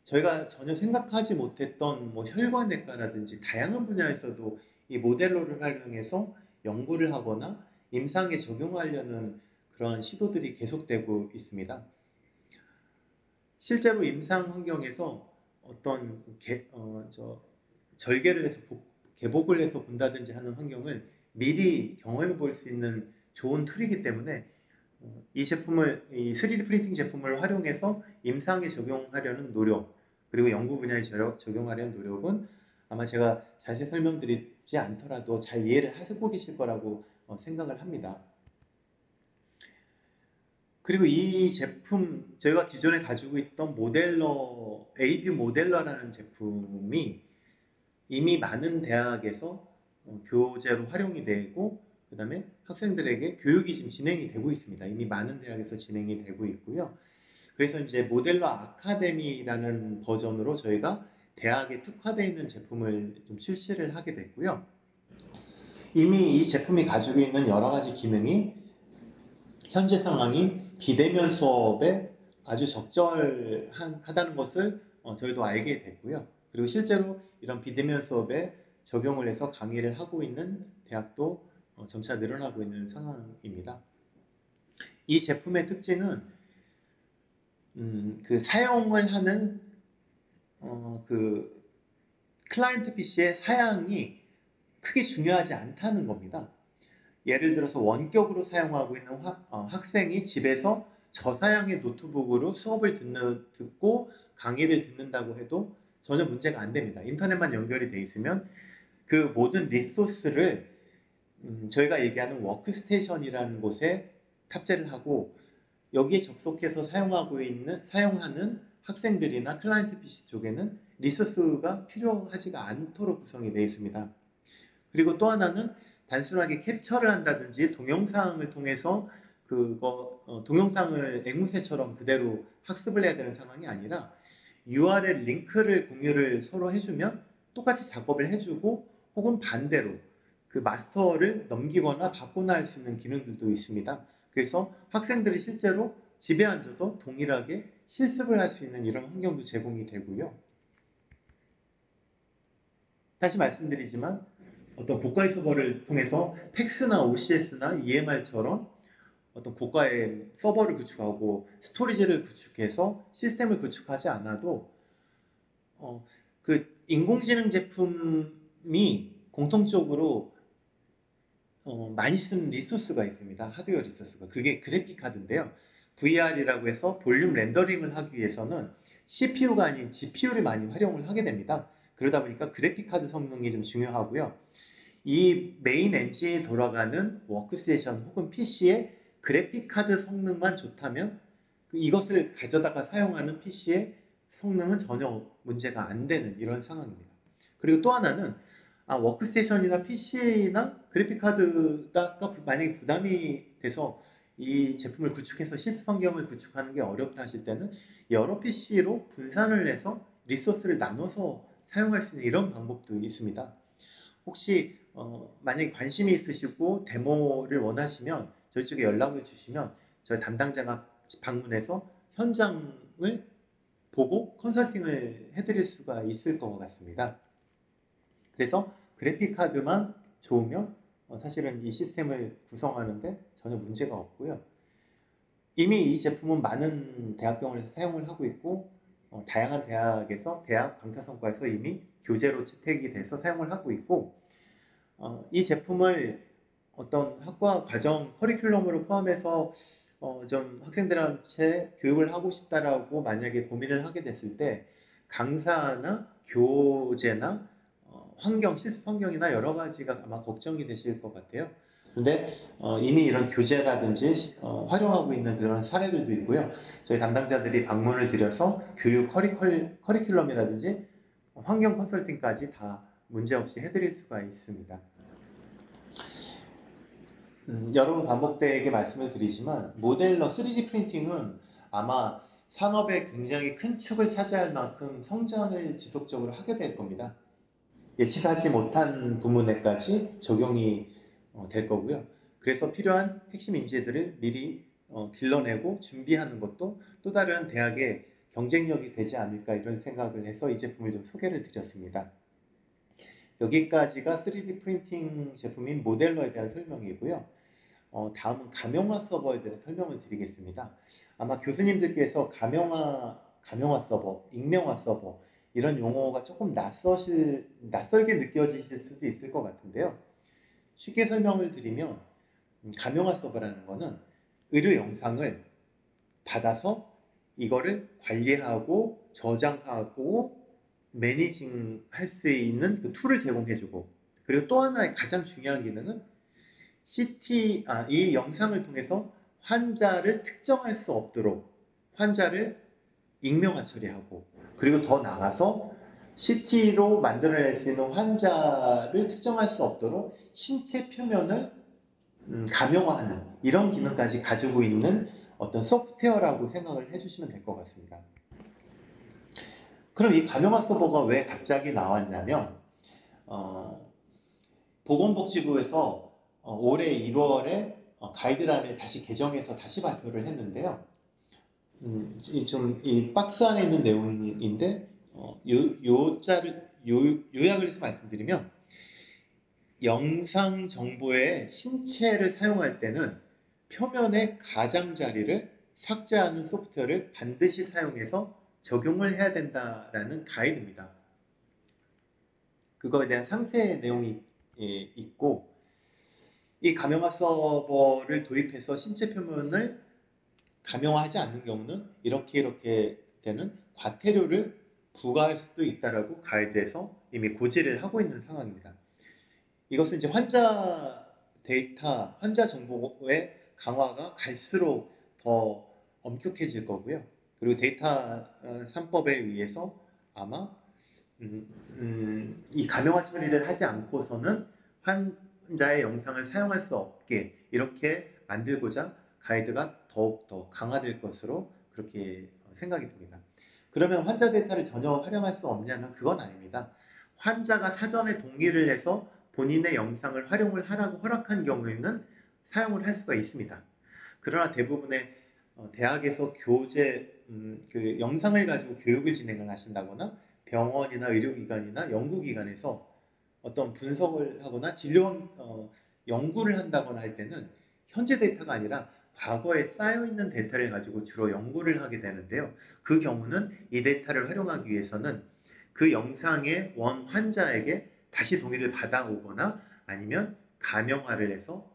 저희가 전혀 생각하지 못했던 뭐 혈관외과라든지 다양한 분야에서도 이 모델로를 활용해서 연구를 하거나 임상에 적용하려는 그런 시도들이 계속되고 있습니다. 실제로 임상 환경에서 어떤 절개를 해서 개복을 해서 본다든지 하는 환경을 미리 경험해 볼 수 있는 좋은 툴이기 때문에 이 3D 프린팅 제품을 활용해서 임상에 적용하려는 노력, 그리고 연구 분야에 적용하려는 노력은 아마 제가 자세히 설명드리지 않더라도 잘 이해를 하고 계실 거라고 생각을 합니다. 그리고 이 제품, 저희가 기존에 가지고 있던 모델러, AB 모델러라는 제품이 이미 많은 대학에서 교재로 활용이 되고, 그 다음에 학생들에게 교육이 지금 진행이 되고 있습니다. 이미 많은 대학에서 진행이 되고 있고요. 그래서 이제 모델러 아카데미라는 버전으로 저희가 대학에 특화되어 있는 제품을 좀 출시를 하게 됐고요. 이미 이 제품이 가지고 있는 여러 가지 기능이 현재 상황이 비대면 수업에 아주 적절하다는 것을 저희도 알게 됐고요. 그리고 실제로 이런 비대면 수업에 적용을 해서 강의를 하고 있는 대학도 점차 늘어나고 있는 상황입니다. 이 제품의 특징은 그 사용을 하는 그 클라이언트 PC의 사양이 크게 중요하지 않다는 겁니다. 예를 들어서 원격으로 사용하고 있는 학생이 집에서 저사양의 노트북으로 수업을 듣고 강의를 듣는다고 해도 전혀 문제가 안 됩니다. 인터넷만 연결이 돼 있으면 그 모든 리소스를 저희가 얘기하는 워크스테이션이라는 곳에 탑재를 하고 여기에 접속해서 사용하는 학생들이나 클라이언트 PC 쪽에는 리소스가 필요하지가 않도록 구성이 되어 있습니다. 그리고 또 하나는 단순하게 캡처를 한다든지 동영상을 통해서 동영상을 앵무새처럼 그대로 학습을 해야 되는 상황이 아니라 URL 링크를 공유를 서로 해주면 똑같이 작업을 해주고 혹은 반대로 그 마스터를 넘기거나 바꾸나 할 수 있는 기능들도 있습니다. 그래서 학생들이 실제로 집에 앉아서 동일하게 실습을 할 수 있는 이런 환경도 제공이 되고요. 다시 말씀드리지만 어떤 고가의 서버를 통해서 팩스나 OCS나 EMR처럼 어떤 고가의 서버를 구축하고 스토리지를 구축해서 시스템을 구축하지 않아도 그 인공지능 제품이 공통적으로 많이 쓰는 리소스가 있습니다. 하드웨어 리소스가. 그게 그래픽 카드인데요. VR이라고 해서 볼륨 렌더링을 하기 위해서는 CPU가 아닌 GPU를 많이 활용을 하게 됩니다. 그러다 보니까 그래픽 카드 성능이 좀 중요하고요. 이 메인 엔진이 돌아가는 워크스테이션 혹은 PC의 그래픽 카드 성능만 좋다면 이것을 가져다가 사용하는 PC의 성능은 전혀 문제가 안 되는 이런 상황입니다. 그리고 또 하나는 워크스테이션이나 PC나 그래픽 카드가 만약에 부담이 돼서 이 제품을 구축해서 실습 환경을 구축하는 게 어렵다 하실 때는 여러 PC로 분산을 해서 리소스를 나눠서 사용할 수 있는 이런 방법도 있습니다. 혹시 만약에 관심이 있으시고 데모를 원하시면 저희 쪽에 연락을 주시면 저희 담당자가 방문해서 현장을 보고 컨설팅을 해드릴 수가 있을 것 같습니다. 그래서 그래픽 카드만 좋으면 사실은 이 시스템을 구성하는데 전혀 문제가 없고요. 이미 이 제품은 많은 대학병원에서 사용을 하고 있고 다양한 대학 방사선과에서 이미 교재로 채택이 돼서 사용을 하고 있고 이 제품을 어떤 학과 과정 커리큘럼으로 포함해서 좀 학생들한테 교육을 하고 싶다라고 만약에 고민을 하게 됐을 때 강사나 교재나 실습 환경이나 여러 가지가 아마 걱정이 되실 것 같아요. 근데 이미 이런 교재라든지 활용하고 있는 그런 사례들도 있고요. 저희 담당자들이 방문을 드려서 교육 커리큘럼이라든지 환경 컨설팅까지 다 문제없이 해드릴 수가 있습니다. 여러 번 반복되게 말씀을 드리지만 모델러 3D 프린팅은 아마 산업에 굉장히 큰 축을 차지할 만큼 성장을 지속적으로 하게 될 겁니다. 예측하지 못한 부문에까지 적용이 될 거고요. 그래서 필요한 핵심 인재들을 미리 길러내고 준비하는 것도 또 다른 대학의 경쟁력이 되지 않을까 이런 생각을 해서 이 제품을 좀 소개를 드렸습니다. 여기까지가 3D 프린팅 제품인 모델러에 대한 설명이고요. 다음은 가명화 서버에 대해서 설명을 드리겠습니다. 아마 교수님들께서 가명화 서버, 익명화 서버 이런 용어가 조금 낯설게 느껴지실 수도 있을 것 같은데요. 쉽게 설명을 드리면 가명화 서버라는 거는 의료 영상을 받아서 이거를 관리하고 저장하고 매니징 할 수 있는 그 툴을 제공해주고, 그리고 또 하나의 가장 중요한 기능은 이 영상을 통해서 환자를 특정할 수 없도록 환자를 익명화 처리하고, 그리고 더 나아가서 CT로 만들어낼 수 있는 환자를 특정할 수 없도록 신체 표면을 가명화하는 이런 기능까지 가지고 있는 어떤 소프트웨어라고 생각을 해주시면 될 것 같습니다. 그럼 이 가명화 서버가 왜 갑자기 나왔냐면 보건복지부에서 올해 1월에 가이드라인을 다시 개정해서 다시 발표를 했는데요. 이 박스 안에 있는 내용인데 요약을 해서 말씀드리면, 영상 정보의 신체를 사용할 때는 표면의 가장자리를 삭제하는 소프트웨어를 반드시 사용해서 적용을 해야 된다라는 가이드입니다. 그거에 대한 상세 내용이 있고, 이 가명화 서버를 도입해서 신체 표면을 가명화하지 않는 경우는 이렇게 되는 과태료를 부과할 수도 있다라고 가이드에서 이미 고지를 하고 있는 상황입니다. 이것은 이제 환자 데이터, 환자 정보의 강화가 갈수록 더 엄격해질 거고요. 그리고 데이터 3법에 의해서 아마 이 가명화 처리를 하지 않고서는 환자의 영상을 사용할 수 없게 이렇게 만들고자 가이드가 더욱더 강화될 것으로 그렇게 생각이 듭니다. 그러면 환자 데이터를 전혀 활용할 수 없냐면 그건 아닙니다. 환자가 사전에 동의를 해서 본인의 영상을 활용을 하라고 허락한 경우에는 사용을 할 수가 있습니다. 그러나 대부분의 대학에서 그 영상을 가지고 교육을 진행을 하신다거나 병원이나 의료기관이나 연구기관에서 어떤 분석을 하거나 연구를 한다거나 할 때는 현재 데이터가 아니라 과거에 쌓여있는 데이터를 가지고 주로 연구를 하게 되는데요. 그 경우는 이 데이터를 활용하기 위해서는 그 영상의 원 환자에게 다시 동의를 받아오거나 아니면 가명화를 해서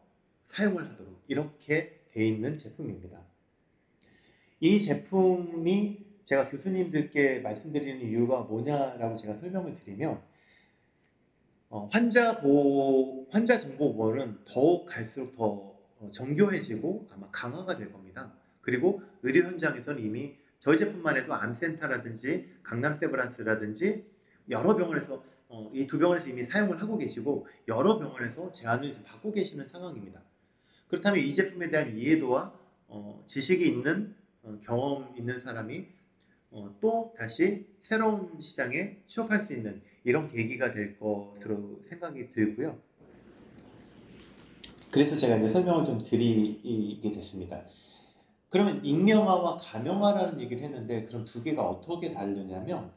사용을 하도록 이렇게 돼 있는 제품입니다. 이 제품이 제가 교수님들께 말씀드리는 이유가 뭐냐라고 제가 설명을 드리면, 환자 정보 보호는 더욱 갈수록 더 정교해지고 아마 강화가 될 겁니다. 그리고 의료 현장에서는 이미 저희 제품만 해도 암센터라든지 강남세브란스라든지 여러 병원에서 이 두 병원에서 이미 사용을 하고 계시고 여러 병원에서 제안을 받고 계시는 상황입니다. 그렇다면 이 제품에 대한 이해도와 지식이 있는 경험 있는 사람이 또 다시 새로운 시장에 취업할 수 있는 이런 계기가 될 것으로 생각이 들고요. 그래서 제가 이제 설명을 좀 드리게 됐습니다. 그러면 익명화와 가명화라는 얘기를 했는데, 그럼 두 개가 어떻게 다르냐면,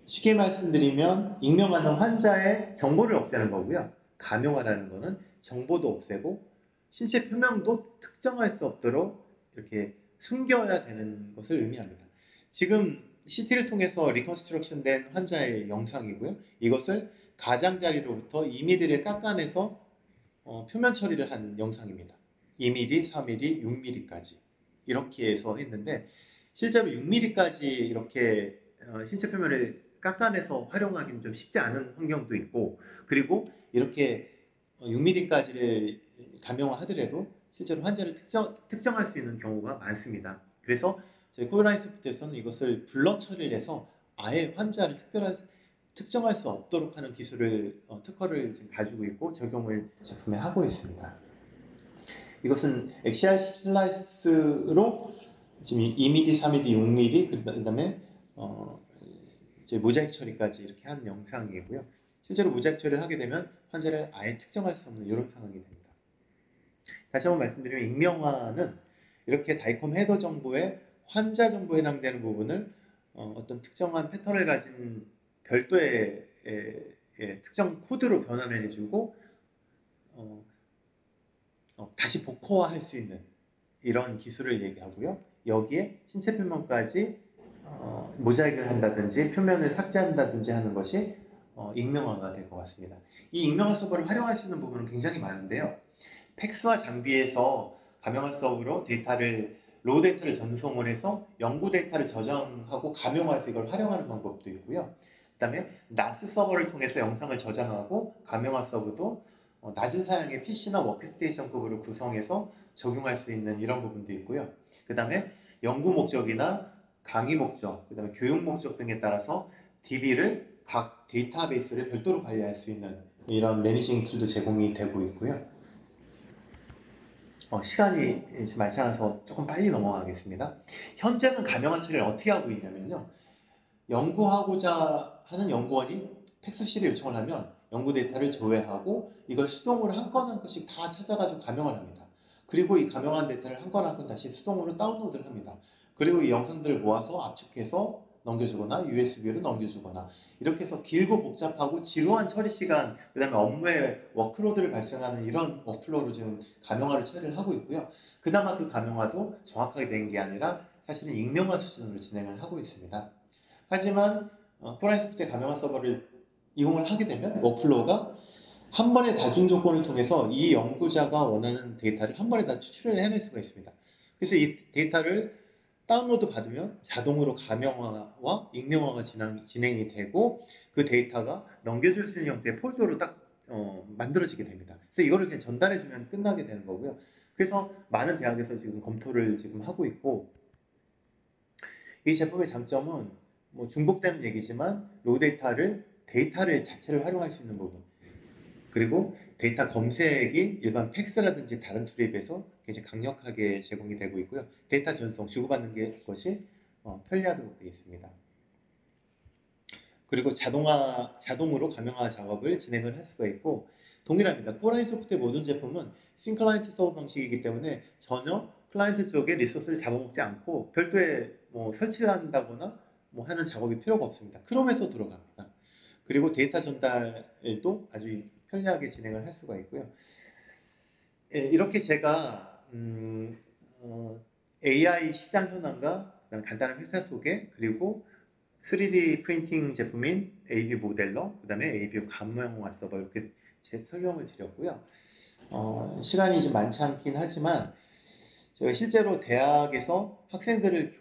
쉽게 말씀드리면 익명화는 환자의 정보를 없애는 거고요. 가명화라는 거는 정보도 없애고 신체 표면도 특정할 수 없도록 이렇게 숨겨야 되는 것을 의미합니다. 지금 CT를 통해서 리컨스트럭션 된 환자의 영상이고요. 이것을 가장자리로부터 2mm를 깎아내서 표면 처리를 한 영상입니다. 2mm, 4mm, 6mm까지 이렇게 해서 했는데, 실제로 6mm까지 이렇게 신체 표면을 깎아내서 활용하기는 좀 쉽지 않은 환경도 있고, 그리고 이렇게 6mm까지를 가명화하더라도 실제로 환자를 특정할 수 있는 경우가 많습니다. 그래서 저희 코브라인 소프트에서는 이것을 블러 처리를 해서 아예 환자를 특정할 수 없도록 하는 기술을 특허를 지금 가지고 있고 적용을 제품에 하고 있습니다. 이것은 엑시알 슬라이스로 지금 2mm, 4mm, 6mm 그다음에 이제 모자이크 처리까지 이렇게 한 영상이고요. 실제로 모자이크 처리를 하게 되면 환자를 아예 특정할 수 없는 이런 상황이 됩니다. 다시 한번 말씀드리면 익명화는 이렇게 다이콤 헤더 정보에 환자 정보에 해당되는 부분을 어떤 특정한 패턴을 가진 별도의 특정 코드로 변환을 해주고 다시 복호화할 수 있는 이런 기술을 얘기하고요. 여기에 신체 표면까지 모자이크를 한다든지 표면을 삭제한다든지 하는 것이 익명화가 될 것 같습니다. 이 익명화 서버를 활용할 수 있는 부분은 굉장히 많은데요. 팩스와 장비에서 가명화 서버로 로우 데이터를 전송을 해서 연구 데이터를 저장하고 가명화해서 이걸 활용하는 방법도 있고요. 그 다음에 나스 서버를 통해서 영상을 저장하고 가명화 서버도 낮은 사양의 PC나 워크스테이션급으로 구성해서 적용할 수 있는 이런 부분도 있고요. 그 다음에 연구 목적이나 강의 목적, 그 다음에 교육 목적 등에 따라서 DB를 각 데이터베이스를 별도로 관리할 수 있는 이런 매니징 툴도 제공이 되고 있고요. 시간이 많지 않아서 조금 빨리 넘어가겠습니다. 현재는 가명화 처리를 어떻게 하고 있냐면요. 연구하고자 하는 연구원이 팩스C를 요청을 하면 연구 데이터를 조회하고 이걸 수동으로 한 건 한 건씩 다 찾아가지고 가명을 합니다. 그리고 이 가명한 데이터를 한 건 한 건 다시 수동으로 다운로드를 합니다. 그리고 이 영상들을 모아서 압축해서 넘겨주거나 USB로 넘겨주거나 이렇게 해서 길고 복잡하고 지루한 처리 시간, 그 다음에 업무에 워크로드를 발생하는 이런 워크플로우로 지금 가명화를 처리를 하고 있고요. 그나마 그 가명화도 정확하게 된 게 아니라 사실은 익명화 수준으로 진행을 하고 있습니다. 하지만 코라인 소프트의 가명화 서버를 이용을 하게 되면 워크플로우가 한 번의 다중 조건을 통해서 이 연구자가 원하는 데이터를 한 번에 다 추출을 해낼 수가 있습니다. 그래서 이 데이터를 다운로드 받으면 자동으로 가명화와 익명화가 진행이 되고 그 데이터가 넘겨줄 수 있는 형태의 폴더로 딱 만들어지게 됩니다. 그래서 이거를 그냥 전달해주면 끝나게 되는 거고요. 그래서 많은 대학에서 지금 검토를 지금 하고 있고 이 제품의 장점은 뭐 중복되는 얘기지만 로우 데이터를 자체를 활용할 수 있는 부분 그리고 데이터 검색이 일반 팩스라든지 다른 툴에 비해서 굉장히 강력하게 제공이 되고 있고요. 데이터 전송, 주고받는 것이 편리하도록 되어 있습니다. 그리고 자동으로 가명화 작업을 진행을 할 수가 있고 동일합니다. 코라인 소프트의 모든 제품은 싱클라이언트 서버 방식이기 때문에 전혀 클라이언트 쪽에 리소스를 잡아먹지 않고 별도의 뭐 설치를 한다거나 뭐 하는 작업이 필요가 없습니다. 크롬에서 들어갑니다. 그리고 데이터 전달도 아주 편리하게 진행을 할 수가 있고요. 이렇게 제가 AI 시장 현황과 간단한 회사 소개 그리고 3D 프린팅 제품인 AV 모델러 그 다음에 AV 가명화 서버 이렇게 설명을 드렸고요. 시간이 좀 많지 않긴 하지만 제가 실제로 대학에서 학생들을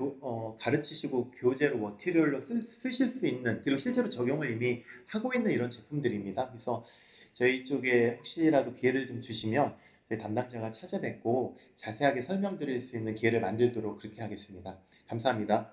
가르치시고 교재로 머티리얼로 쓰실 수 있는 그리고 실제로 적용을 이미 하고 있는 이런 제품들입니다. 그래서 저희 쪽에 혹시라도 기회를 좀 주시면 저희 담당자가 찾아뵙고 자세하게 설명드릴 수 있는 기회를 만들도록 그렇게 하겠습니다. 감사합니다.